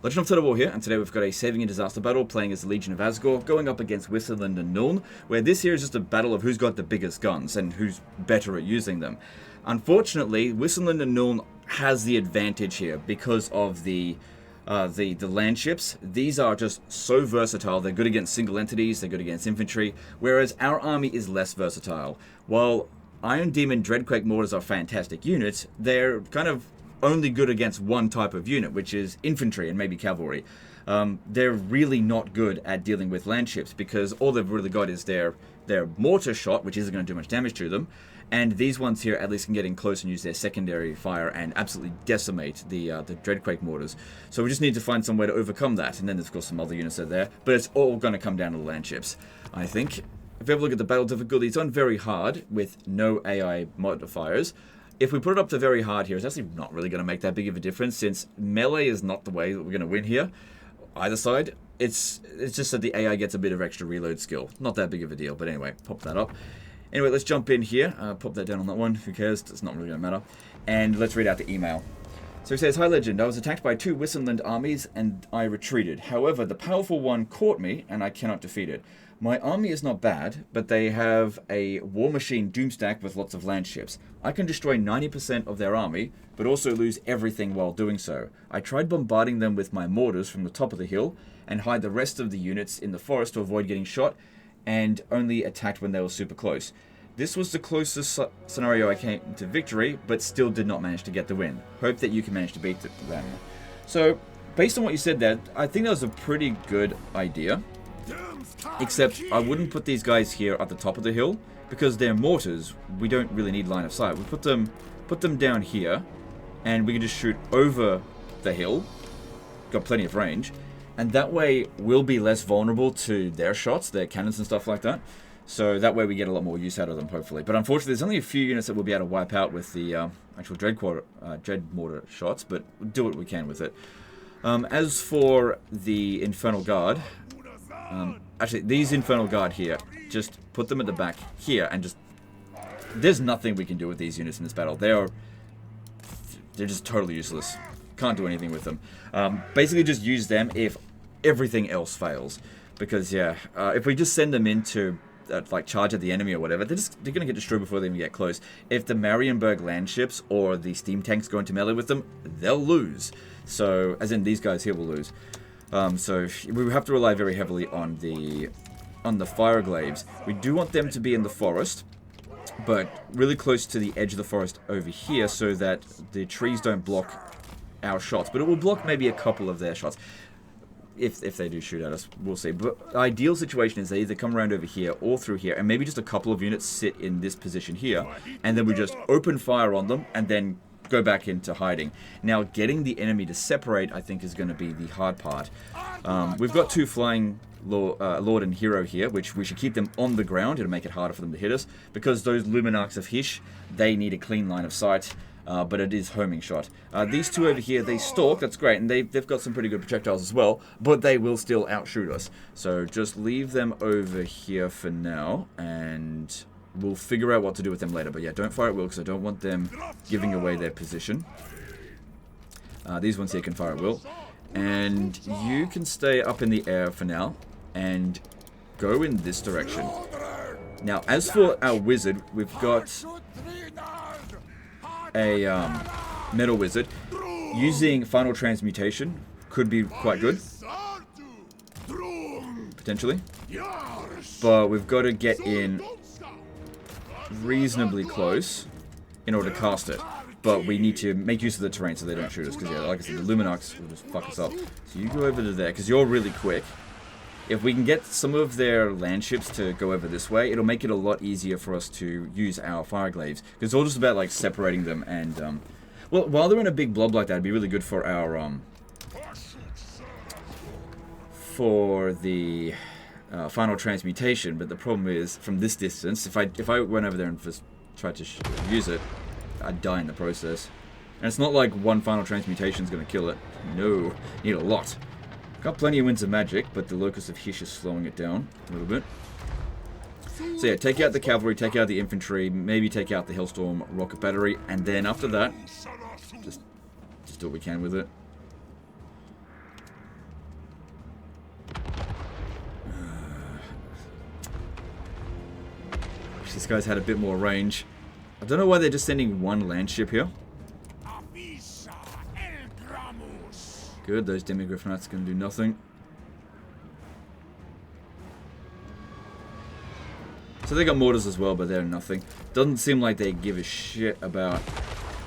Legend of Total War here, and today we've got a saving and disaster battle playing as the Legion of Asgore, going up against Wissenland and Nuln, where this here is just a battle of who's got the biggest guns and who's better at using them. Unfortunately, Wissenland and Nuln has the advantage here because of the landships. These are just so versatile. They're good against single entities, they're good against infantry, whereas our army is less versatile. While Iron Demon Dreadquake mortars are fantastic units, they're kind of only good against one type of unit, which is infantry and maybe cavalry. They're really not good at dealing with landships because all they've really got is their mortar shot, which isn't going to do much damage to them, and these ones here at least can get in close and use their secondary fire and absolutely decimate the Dreadquake mortars. So we just need to find some way to overcome that, and then there's of course some other units that are there, but it's all going to come down to the landships, I think. If you have a look at the battle difficulty, it's on very hard with no AI modifiers. If we put it up to very hard here, it's actually not really going to make that big of a difference, since melee is not the way that we're going to win here. Either side, it's just that the AI gets a bit of extra reload skill. Not that big of a deal, but anyway, pop that up. Anyway, let's jump in here. Pop that down on that one. Who cares? It's not really going to matter. And let's read out the email. So he says, "Hi Legend, I was attacked by 2 Wissenland armies and I retreated. However, the powerful one caught me and I cannot defeat it. My army is not bad, but they have a war machine doomstack with lots of landships. I can destroy 90% of their army, but also lose everything while doing so. I tried bombarding them with my mortars from the top of the hill and hide the rest of the units in the forest to avoid getting shot, and only attacked when they were super close. This was the closest scenario I came to victory, but still did not manage to get the win. Hope that you can manage to beat them." So, based on what you said there, I think that was a pretty good idea. Except, I wouldn't put these guys here at the top of the hill, because they're mortars. We don't really need line of sight. We put them down here, and we can just shoot over the hill. Got plenty of range. And that way, we'll be less vulnerable to their shots, their cannons and stuff like that. So that way we get a lot more use out of them, hopefully. But unfortunately, there's only a few units that we'll be able to wipe out with the actual Dread mortar shots, but we'll do what we can with it. As for the Infernal Guard, actually, these Infernal Guard here, just put them at the back here, and just... There's nothing we can do with these units in this battle. They're just totally useless. Can't do anything with them. Basically, just use them if everything else fails. Because, yeah, if we just send them into... like charge at the enemy or whatever, they're going to get destroyed before they even get close. If the Marienburg landships or the steam tanks go into melee with them, they'll lose. So, as in these guys here will lose. So we have to rely very heavily on the fire glaives. We do want them to be in the forest, but really close to the edge of the forest over here, so that the trees don't block our shots. But it will block maybe a couple of their shots. If they do shoot at us, we'll see. But the ideal situation is they either come around over here or through here, and maybe just a couple of units sit in this position here, and then we just open fire on them, and then go back into hiding. Now, getting the enemy to separate, I think, is going to be the hard part. We've got 2 flying Lord and Hero here, which we should keep them on the ground. It'll make it harder for them to hit us, because those Luminarchs of Hish, they need a clean line of sight. But it is homing shot. These 2 over here, they stalk, that's great, and they've got some pretty good projectiles as well, but they will still outshoot us. So just leave them over here for now, and we'll figure out what to do with them later. But yeah, don't fire at will, because I don't want them giving away their position. These ones here can fire at will. And you can stay up in the air for now, and go in this direction. Now, as for our wizard, we've got a metal wizard. Using final transmutation could be quite good, potentially, but we've got to get in reasonably close in order to cast it. But we need to make use of the terrain so they don't shoot us, because yeah, like I said, the Luminarchs will just fuck us up. So you go over to there, because you're really quick. If we can get some of their landships to go over this way, it'll make it a lot easier for us to use our fire glaives. Because it's all just about like separating them, and well, while they're in a big blob like that, it'd be really good for our for the final transmutation. But the problem is, from this distance, if I went over there and just tried to use it, I'd die in the process. And it's not like one final transmutation is going to kill it. No, you need a lot. Got plenty of winds of magic, but the Locust of Hish is slowing it down a little bit. So yeah, take out the cavalry, take out the infantry, maybe take out the Hailstorm rocket battery, and then after that, just do what we can with it. these guys had a bit more range. I don't know why they're just sending one landship here. Good, those Demigriff Knights can do nothing. So they got mortars as well, but they're nothing. Doesn't seem like they give a shit about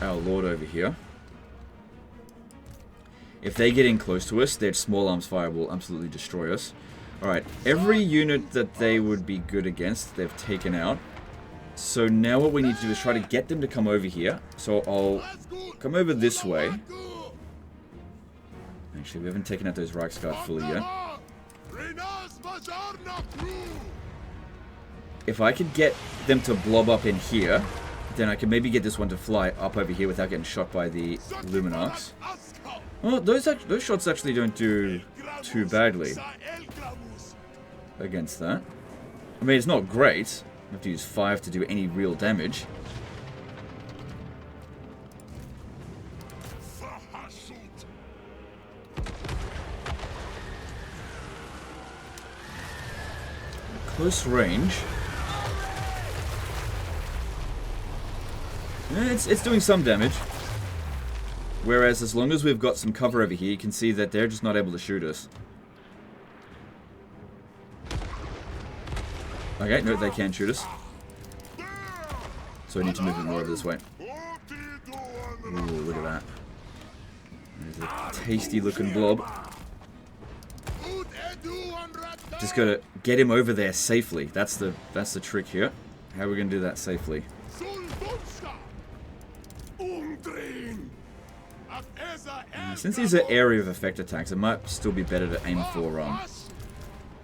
our lord over here. If they get in close to us, their small arms fire will absolutely destroy us. Alright, every unit that they would be good against, they've taken out. So now what we need to do is try to get them to come over here. So I'll come over this way. Actually, we haven't taken out those Reichsguard fully yet. If I could get them to blob up in here, then I can maybe get this one to fly up over here without getting shot by the Luminarchs. Well, those shots actually don't do too badly against that. I mean, it's not great. I have to use 5 to do any real damage. Close range. Yeah, it's doing some damage. Whereas as long as we've got some cover over here, you can see that they're just not able to shoot us. Okay, no, they can shoot us. So I need to move it more over this way. Ooh, look at that. There's a tasty looking blob. Just gotta get him over there safely. That's the trick here. How are we gonna do that safely? Since these are area of effect attacks, it might still be better to aim for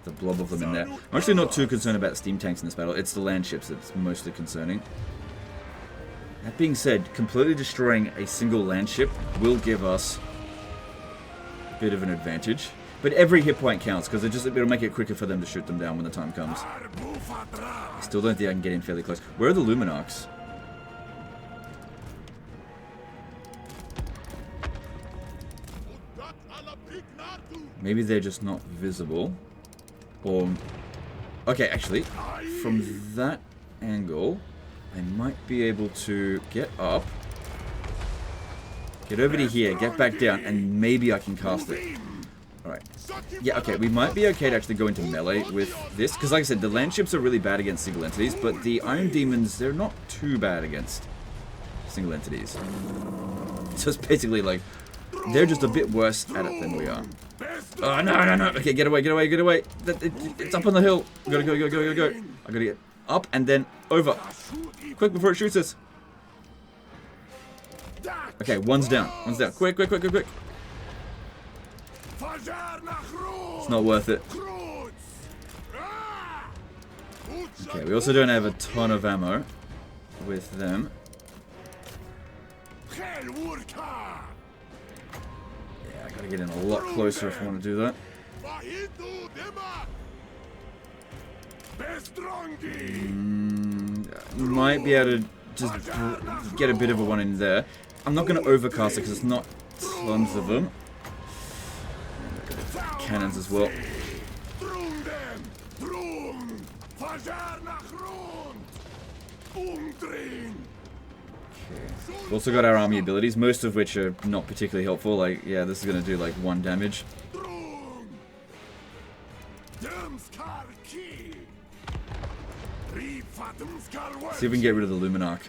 the blob of them in there. I'm actually not too concerned about the steam tanks in this battle. It's the landships that's mostly concerning. That being said, completely destroying a single landship will give us a bit of an advantage. But every hit point counts, because it'll make it quicker for them to shoot them down when the time comes. I still don't think I can get in fairly close. Where are the Luminarchs? Maybe they're just not visible. Or... Okay, actually, from that angle, I might be able to get up, get over to here, get back down, and maybe I can cast it. Alright. Yeah, okay, we might be okay to actually go into melee with this, because like I said, the landships are really bad against single entities, but the Iron Demons, they're not too bad against single entities. So it's basically like, they're just a bit worse at it than we are. Oh, no. Okay, get away. It's up on the hill. Go. I gotta get up and then over. Quick, before it shoots us. Okay, one's down. Quick. It's not worth it. Okay, we also don't have a ton of ammo with them. Gotta get in a lot closer if I want to do that. Might be able to just get a bit of a one in there. I'm not going to overcast it because it's not tons of them. Cannons as well. We've also got our army abilities, most of which are not particularly helpful. Like, yeah, this is going to do like 1 damage. See if we can get rid of the Luminarch.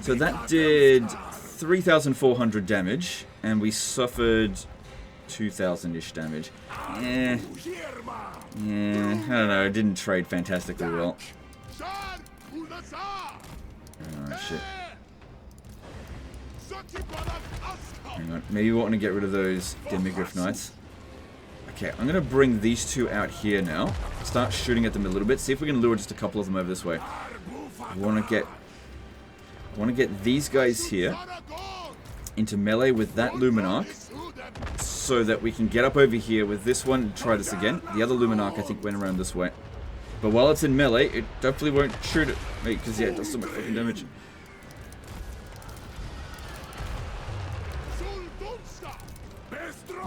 So that did 3,400 damage, and we suffered 2,000-ish damage. Yeah, I don't know, it didn't trade fantastically well. Oh, shit. Hang on, maybe we want to get rid of those Demigriff Knights. Okay, I'm going to bring these two out here now. Start shooting at them a little bit. See if we can lure just a couple of them over this way. I want to get these guys here into melee with that Luminarch, so that we can get up over here with this one and try this again. The other Luminarch, I think, went around this way. But while it's in melee, it definitely won't shoot it. Because, yeah, it does so much fucking damage.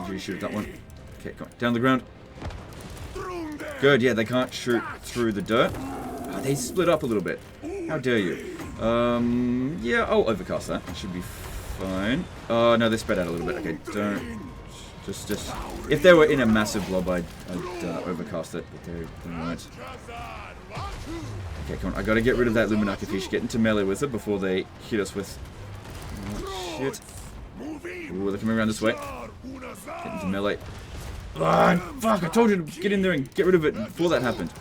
Did you shoot that one? Okay, come on. Down the ground. Good, yeah, they can't shoot through the dirt. Oh, they split up a little bit. How dare you? Yeah, I'll overcast that. It should be fine. Oh, no, they spread out a little bit. Okay, don't... Just... If they were in a massive blob, I'd overcast it, but they weren't. Okay, come on. I gotta get rid of that Luminaki fish. Get into melee with it before they hit us with... Oh, shit. Ooh, they're coming around this way. Get into melee. Oh, fuck, I told you to get in there and get rid of it before that happened.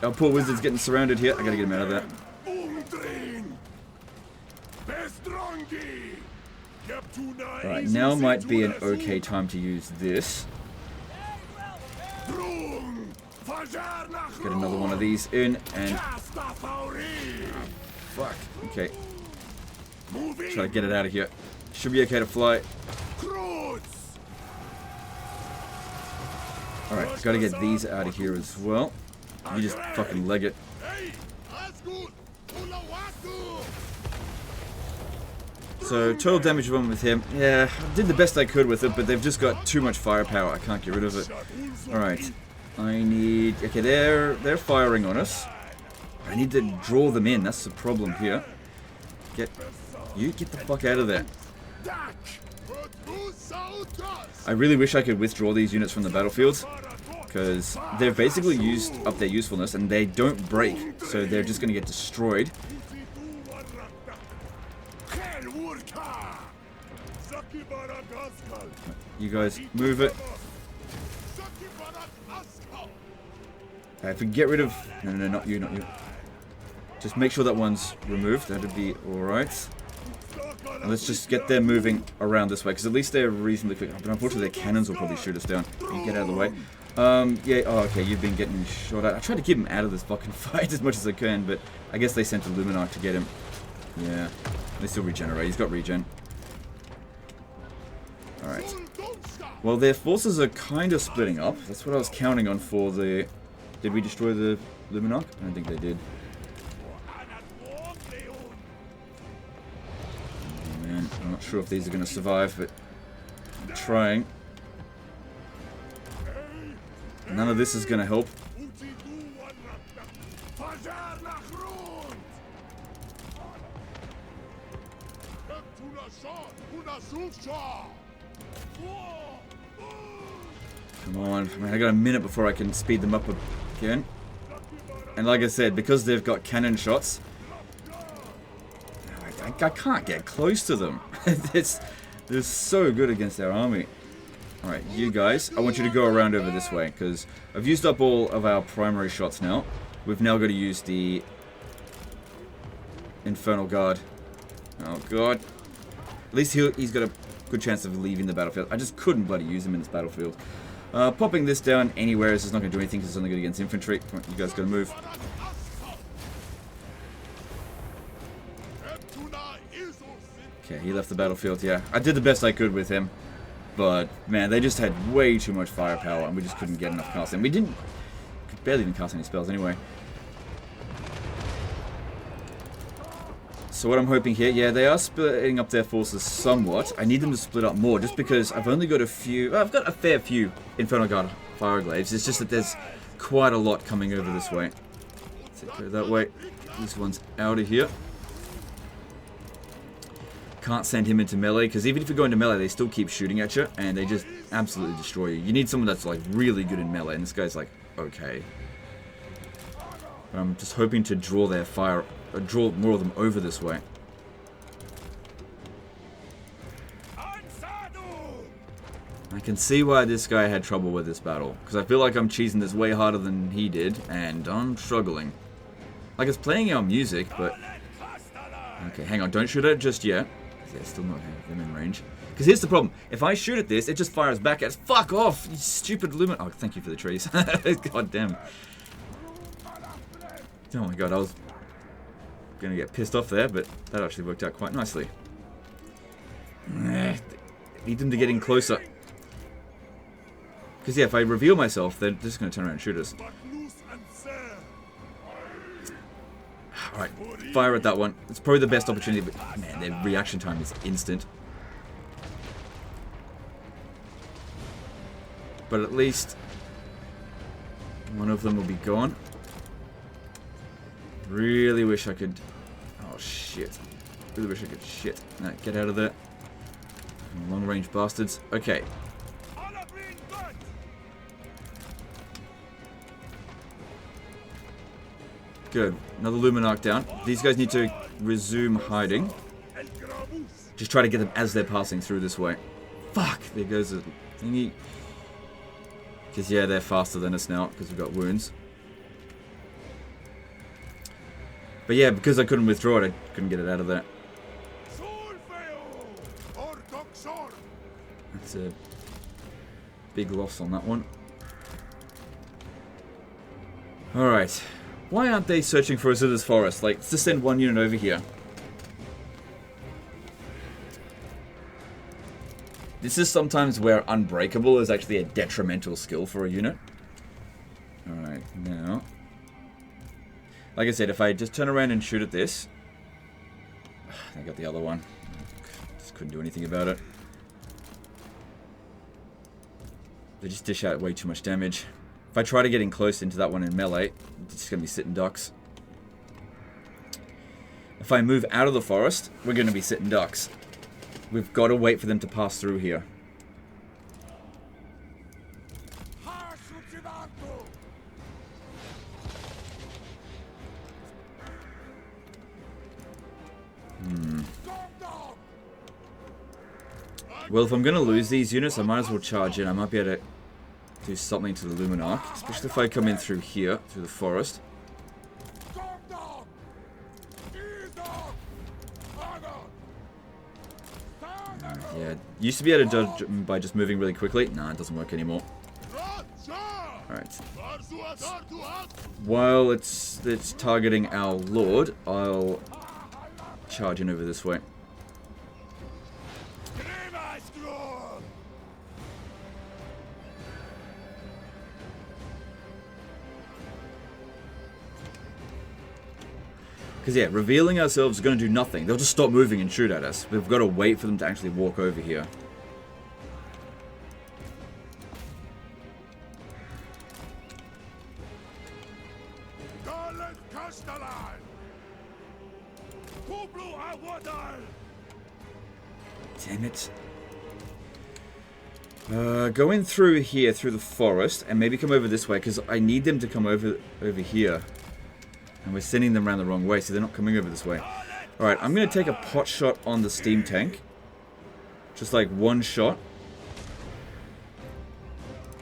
Our poor wizard's getting surrounded here. I gotta get him out of there. Alright, now might be an okay time to use this. Get another one of these in and... Oh, fuck. Okay. Try to get it out of here. Should be okay to fly. Alright, gotta get these out of here as well. You just fucking leg it. So, total damage one with him. Yeah, I did the best I could with it, but they've just got too much firepower. I can't get rid of it. Alright. I need... Okay, they're firing on us. I need to draw them in. That's the problem here. You get the fuck out of there. I really wish I could withdraw these units from the battlefields, because they've basically used up their usefulness and they don't break, so they're just going to get destroyed. You guys move it. If we get rid of... No, not you, not you. Just make sure that one's removed. That'd be alright. And let's just get them moving around this way, because at least they're reasonably quick. But unfortunately, their cannons will probably shoot us down. You get out of the way. Yeah, oh, okay, you've been getting shot at. I tried to keep him out of this fucking fight as much as I can, but I guess they sent a Luminarch to get him. Yeah, they still regenerate. He's got regen. Alright. Well, their forces are kind of splitting up. That's what I was counting on for the... Did we destroy the Luminarch? I don't think they did. Oh, man, I'm not sure if these are going to survive, but I'm trying. None of this is going to help. Come on, man, I got a minute before I can speed them up again. And like I said, because they've got cannon shots, I can't get close to them. They're so good against our army. Alright, you guys, I want you to go around over this way, because I've used up all of our primary shots now. We've now got to use the Infernal Guard. Oh god. At least he's got a good chance of leaving the battlefield. I just couldn't bloody use him in this battlefield. Popping this down anywhere is just not going to do anything because it's only good against infantry. Come on, you guys got to move. Okay, he left the battlefield, yeah. I did the best I could with him. But, man, they just had way too much firepower and we just couldn't get enough casting. We could barely even cast any spells anyway. So what I'm hoping here, yeah, they are splitting up their forces somewhat. I need them to split up more, just because I've only got a few... Well, I've got a fair few Infernal Guard Fireglaives. It's just that there's quite a lot coming over this way. Let's go that way. This one's out of here. Can't send him into melee, because even if you go into melee, they still keep shooting at you, and they just absolutely destroy you. You need someone that's, like, really good in melee, and this guy's, like, okay. But I'm just hoping to draw their fire... draw more of them over this way. I can see why this guy had trouble with this battle, because I feel like I'm cheesing this way harder than he did, and I'm struggling. Like, it's playing our music, but... Okay, hang on, don't shoot at it just yet. They're still not them in range. Because here's the problem. If I shoot at this, it just fires back at us. Fuck off, you stupid lumen... Oh, thank you for the trees. God damn. Oh my god, I was gonna get pissed off there, but that actually worked out quite nicely. Need them to get in closer. Because yeah, if I reveal myself, they're just gonna turn around and shoot us. Alright, fire at that one. It's probably the best opportunity, but man, their reaction time is instant. But at least One of them will be gone. Really wish I could... Oh, shit. Really wish I could... Shit. No, get out of there. Long-range bastards. Okay. Good. Another Luminarch down. These guys need to resume hiding. Just try to get them as they're passing through this way. Fuck! There goes a thingy. Because, yeah, they're faster than us now, because we've got wounds. But yeah, because I couldn't withdraw it, I couldn't get it out of there. That's a big loss on that one. Alright. Why aren't they searching for us in this forest? Like, let's just send one unit over here. This is sometimes where Unbreakable is actually a detrimental skill for a unit. Alright, now... Like I said, if I just turn around and shoot at this... I got the other one. Just couldn't do anything about it. They just dish out way too much damage. If I try to get in close into that one in melee, it's just going to be sitting ducks. If I move out of the forest, we're going to be sitting ducks. We've got to wait for them to pass through here. Well, if I'm going to lose these units, I might as well charge in. I might be able to do something to the Luminarch, especially if I come in through here, through the forest. Yeah, used to be able to dodge by just moving really quickly. Nah, it doesn't work anymore. Alright. While it's targeting our Lord, I'll charge in over this way. Because, yeah, revealing ourselves is going to do nothing. They'll just stop moving and shoot at us. We've got to wait for them to actually walk over here. Damn it. Go in through here, through the forest, and maybe come over this way, because I need them to come over here. And we're sending them around the wrong way, so they're not coming over this way. Alright, I'm going to take a pot shot on the steam tank. Just like one shot.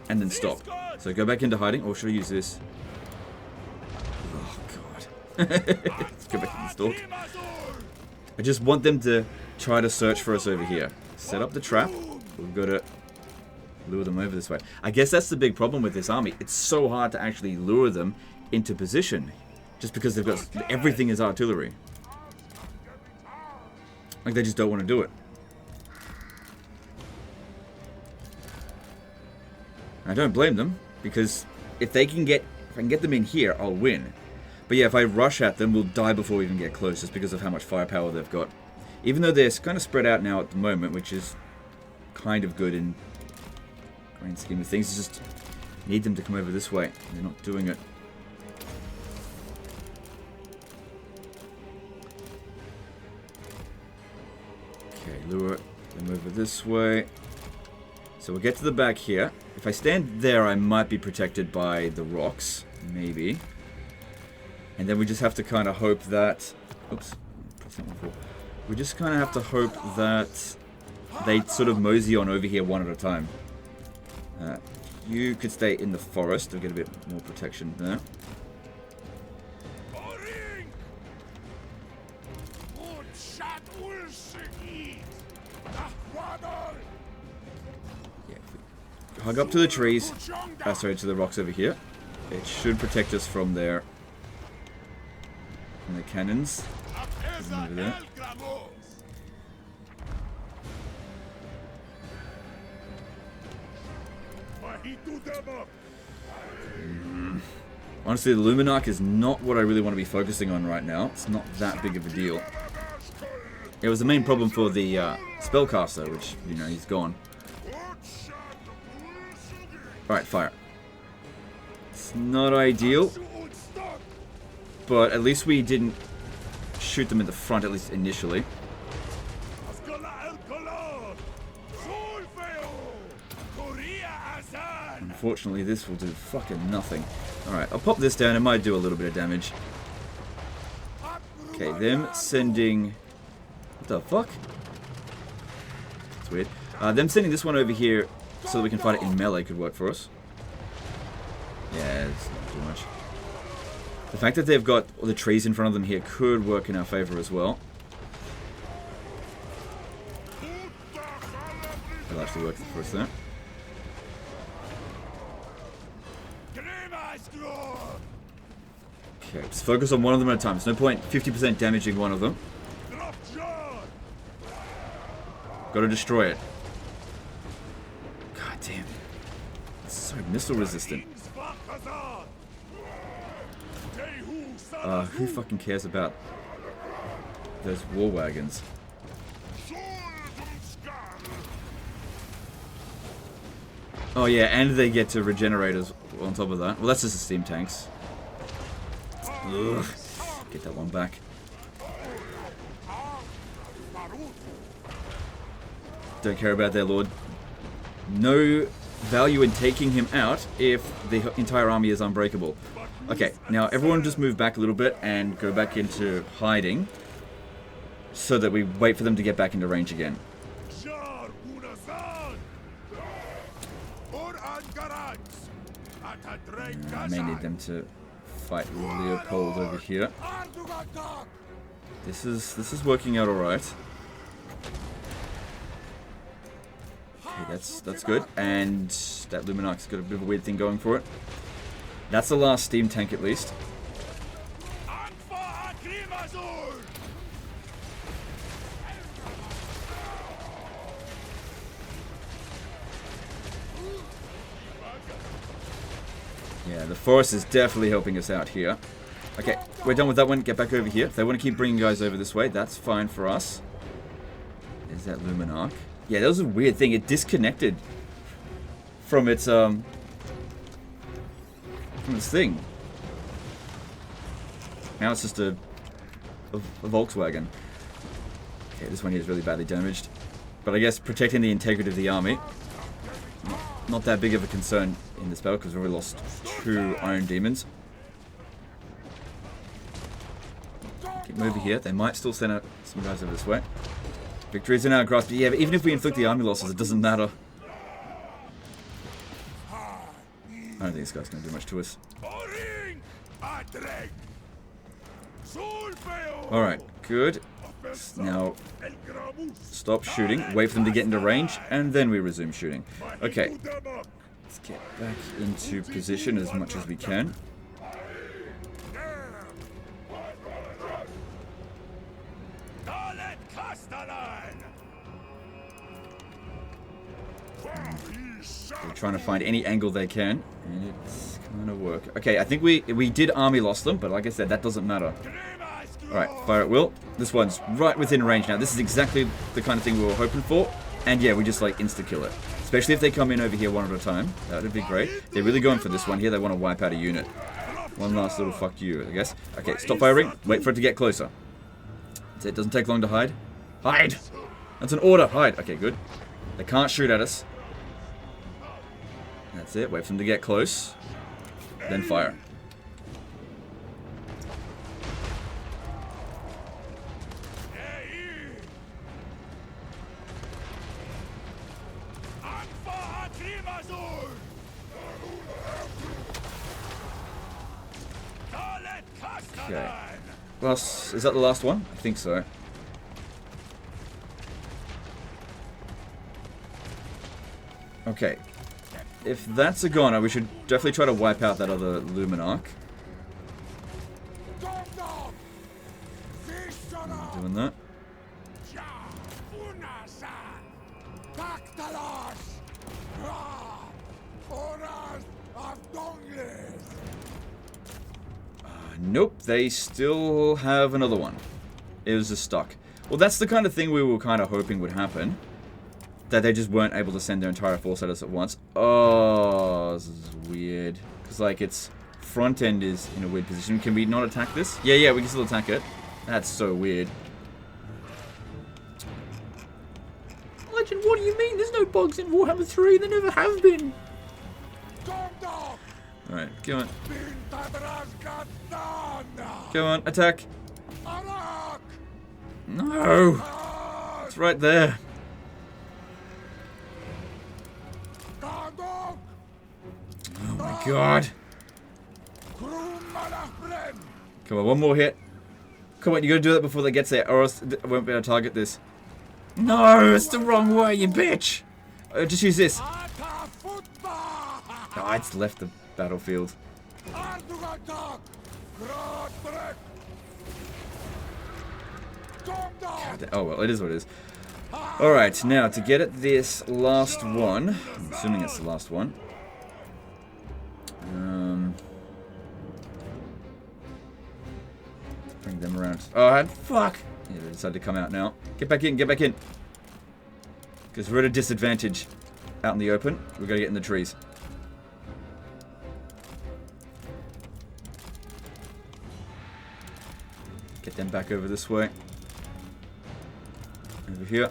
And then stop. So go back into hiding. Or should I use this? Oh, God. Let's go back in the stalk. I just want them to try to search for us over here. Set up the trap. We've got to lure them over this way. I guess that's the big problem with this army. It's so hard to actually lure them into position. Just because they've got... Everything is artillery. Like, they just don't want to do it. I don't blame them, because if I can get them in here, I'll win. But yeah, if I rush at them, we'll die before we even get close, just because of how much firepower they've got. Even though they're kind of spread out now at the moment, which is kind of good in grand scheme of things. It's just need them to come over this way. They're not doing it. Lure them over this way. So we'll get to the back here. If I stand there, I might be protected by the rocks. Maybe. And then we just have to kind of hope that... Oops. We just kind of have to hope that they sort of mosey on over here one at a time. You could stay in the forest to get a bit more protection there. Hug up to the trees, sorry, to the rocks over here. It should protect us from from the cannons. Over there. Honestly, the Luminarch is not what I really want to be focusing on right now. It's not that big of a deal. It was the main problem for the spellcaster, which, you know, he's gone. Alright, fire. It's not ideal. But at least we didn't shoot them in the front, at least initially. Unfortunately, this will do fucking nothing. Alright, I'll pop this down. It might do a little bit of damage. Okay, them sending... What the fuck? That's weird. Them sending this one over here so that we can fight it in melee could work for us. Yeah, it's not too much. The fact that they've got all the trees in front of them here could work in our favor as well. That'll actually work for us there. Okay, just focus on one of them at a time. There's no point 50% damaging one of them. Gotta destroy it. God damn. It's so missile resistant. Who fucking cares about those war wagons? Oh yeah, and they get to regenerate as on top of that. Well, that's just the steam tanks. Ugh. Get that one back. Don't care about their lord. No value in taking him out if the entire army is unbreakable. Okay, now everyone just move back a little bit and go back into hiding so that we wait for them to get back into range again. I may need them to fight Leopold over here. This is working out alright. Okay, that's good. And that Luminarch's got a bit of a weird thing going for it. That's the last steam tank at least. Yeah, the forest is definitely helping us out here. Okay, we're done with that one. Get back over here. If they want to keep bringing guys over this way, that's fine for us. There's that Luminarch. Yeah, that was a weird thing. It disconnected from its thing. Now it's just a Volkswagen. Okay, this one here is really badly damaged. But I guess protecting the integrity of the army, not that big of a concern in this battle because we've already lost 2 Iron Demons. Keep moving here. They might still send out some guys over this way. Victory's in our grasp. Yeah, but even if we inflict the army losses, it doesn't matter. I don't think this guy's going to do much to us. Alright, good. Now, stop shooting. Wait for them to get into range, and then we resume shooting. Okay. Let's get back into position as much as we can. They're trying to find any angle they can, and it's going to work. Okay, I think we did army lost them, but like I said, that doesn't matter. Alright, fire at will. This one's right within range now. This is exactly the kind of thing we were hoping for. And yeah, we just like insta-kill it. Especially if they come in over here one at a time. That would be great. They're really going for this one here. They want to wipe out a unit. One last little fuck you, I guess. Okay, stop firing. Wait for it to get closer. It doesn't take long to hide. Hide! That's an order. Hide. Okay, good. They can't shoot at us. That's it. Wait for them to get close. Then fire. Okay. Is that the last one? I think so. Okay. If that's a goner, we should definitely try to wipe out that other Luminarch. Doing that. Nope, they still have another one. It was just stuck. Well, that's the kind of thing we were kind of hoping would happen. That they just weren't able to send their entire force at us at once. Oh, this is weird. Because, like, it's front end is in a weird position. Can we not attack this? Yeah, we can still attack it. That's so weird. Legend, what do you mean? There's no bugs in Warhammer 3. There never have been. Alright, come on. Come on, attack. No! It's right there. Oh my god. Come on, one more hit. Come on, you gotta do that before they get there, or else I won't be able to target this. No, it's the wrong way, you bitch! Just use this. Oh, it's left the battlefield. God, oh well, it is what it is. Alright, now to get at this last one, I'm assuming it's the last one. Bring them around. Oh, fuck! Yeah, they decided to come out now. Get back in, get back in. Because we're at a disadvantage out in the open. We've got to get in the trees. Get them back over this way. Over here.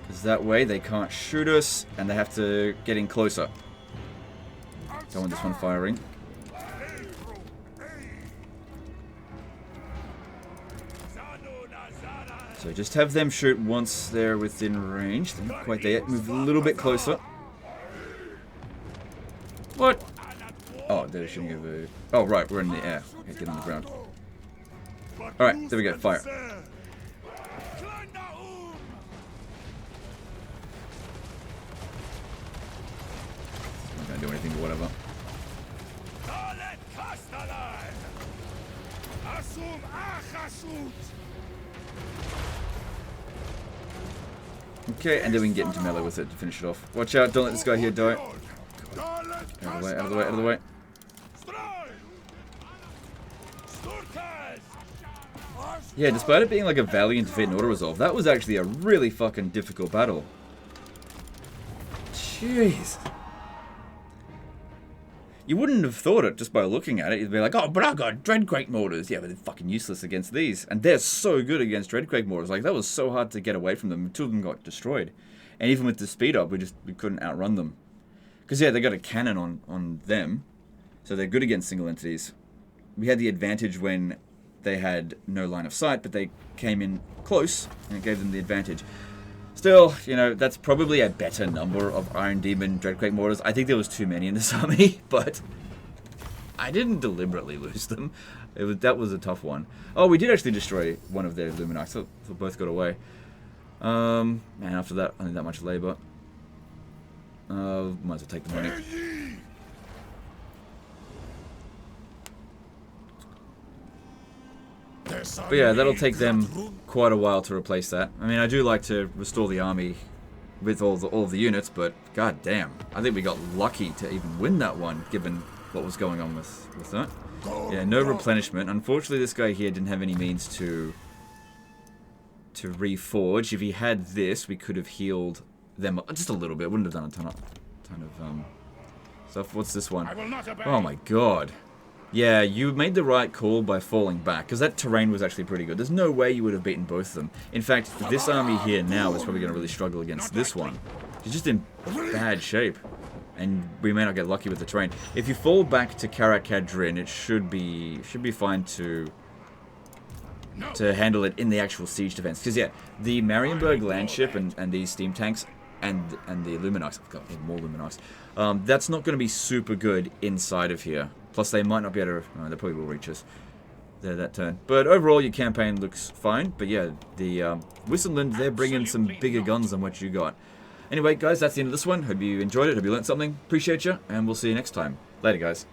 Because that way they can't shoot us and they have to get in closer. Don't want this one firing. So just have them shoot once they're within range. They're not quite there yet. Move a little bit closer. What? Oh, they're shooting over. Oh, right, we're in the air. Okay, get on the ground. Alright, there we go. Fire. Not gonna do anything, but whatever. Okay, and then we can get into melee with it to finish it off. Watch out, don't let this guy here die. Out of the way, out of the way, out of the way. Yeah, despite it being like a valiant defeat and auto-resolve, that was actually a really fucking difficult battle. Jeez. You wouldn't have thought it just by looking at it. You'd be like, oh, but I got Dreadquake mortars. Yeah, but they're fucking useless against these. And they're so good against Dreadquake mortars. Like, that was so hard to get away from them. Two of them got destroyed. And even with the speed up, we couldn't outrun them. Because, yeah, they got a cannon on them. So they're good against single entities. We had the advantage when they had no line of sight, but they came in close, and it gave them the advantage. Still, you know, that's probably a better number of Iron Demon Dreadquake mortars. I think there was too many in this army, but I didn't deliberately lose them. That was a tough one. Oh, we did actually destroy one of their Luminax, so both got away. Man, after that, I think that much labor. Might as well take the money. But yeah, that'll take them quite a while to replace that. I mean, I do like to restore the army with all the units, but god damn, I think we got lucky to even win that one, given what was going on with that. Yeah, no replenishment. Unfortunately, this guy here didn't have any means to reforge. If he had this, we could have healed them just a little bit. Wouldn't have done a ton of stuff. What's this one? Oh my god. Yeah, you made the right call by falling back, because that terrain was actually pretty good. There's no way you would have beaten both of them. In fact, this army here now is probably going to really struggle against this one. It's just in bad shape, and we may not get lucky with the terrain. If you fall back to Karakadrin, it should be fine to handle it in the actual siege defense. Because yeah, the Marienburg landship and these steam tanks and the Luminax, I've got more Luminax, that's not going to be super good inside of here. Plus, they might not be able to... Oh, they probably will reach us there that turn. But overall, your campaign looks fine. But yeah, the Wissenland, they're bringing some bigger guns than what you got. Anyway, guys, that's the end of this one. Hope you enjoyed it. Hope you learned something. Appreciate you. And we'll see you next time. Later, guys.